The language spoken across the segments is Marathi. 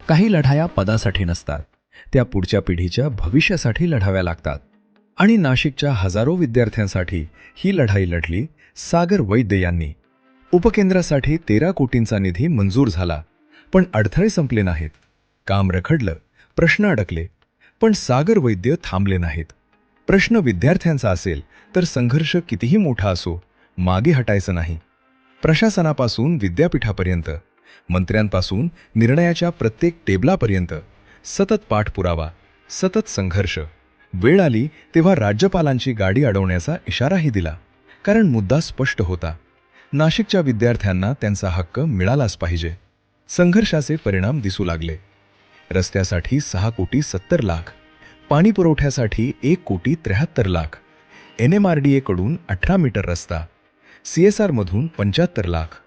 काही लढाया पदासाठी नसतात, त्या पुढच्या पिढीच्या भविष्यासाठी लढाव्या लागतात. आणि नाशिकच्या हजारो विद्यार्थ्यांसाठी ही लढाई लढली सागर वैद्य यांनी. उपकेंद्रासाठी 13 कोटींचा निधी मंजूर झाला, पण अडथळे संपले नाहीत. काम रखडलं, प्रश्न अडकले, पण सागर वैद्य थांबले नाहीत. प्रश्न विद्यार्थ्यांचा असेल तर संघर्ष कितीही मोठा असो, मागे हटायचं नाही. प्रशासनापासून विद्यापीठापर्यंत, मंत्र्यांपासून निर्णयाच्या प्रत्येक टेबलापर्यंत सतत पाठपुरावा, सतत संघर्ष. वेळ आली तेव्हा राज्यपालांची गाडी अडवण्याचा इशाराही दिला, कारण मुद्दा स्पष्ट होता. नाशिकच्या विद्यार्थ्यांना त्यांचा हक्क मिळालाच पाहिजे. संघर्षाचे परिणाम दिसू लागले. रस्त्यासाठी 6,70,00,000, पाणी पुरवठ्यासाठी 1,73,00,000, NMRDA कडून 18 मीटर रस्ता, CSR मधून 75,00,000.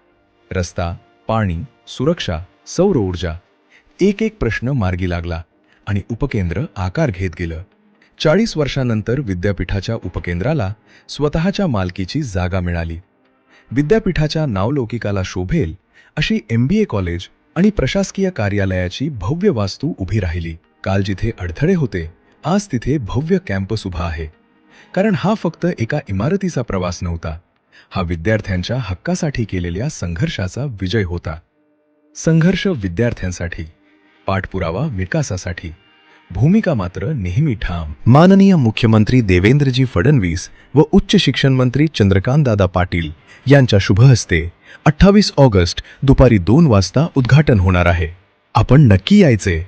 रस्ता, पाणी, सुरक्षा, सौर ऊर्जा, एक एक प्रश्न मार्गी लागला आणि उपकेंद्र आकार घेत गेलं. 40 वर्षांनंतर विद्यापीठाच्या उपकेंद्राला स्वतःच्या मालकीची जागा मिळाली. विद्यापीठाच्या नावलौकिकाला शोभेल अशी MBA कॉलेज आणि प्रशासकीय कार्यालयाची भव्य वास्तू उभी राहिली. काल जिथे अडथळे होते, आज तिथे भव्य कॅम्पस उभा आहे. कारण हा फक्त एका इमारतीचा प्रवास नव्हता, हा विद्यार्थ्यांच्या हक्कासाठी केलेल्या संघर्षाचा विजय होता. संघर्ष विद्यार्थ्यांसाठी, पाठपुरावा विकासासाठी, भूमिका मात्र नेहमी ठाम. माननीय मुख्यमंत्री देवेंद्रजी फडणवीस व उच्च शिक्षण मंत्री चंद्रकांतदादा पाटील यांच्या शुभ हस्ते 28 ऑगस्ट दुपारी 2 वाजता उद्घाटन होणार आहे. आपण नक्की यायचे.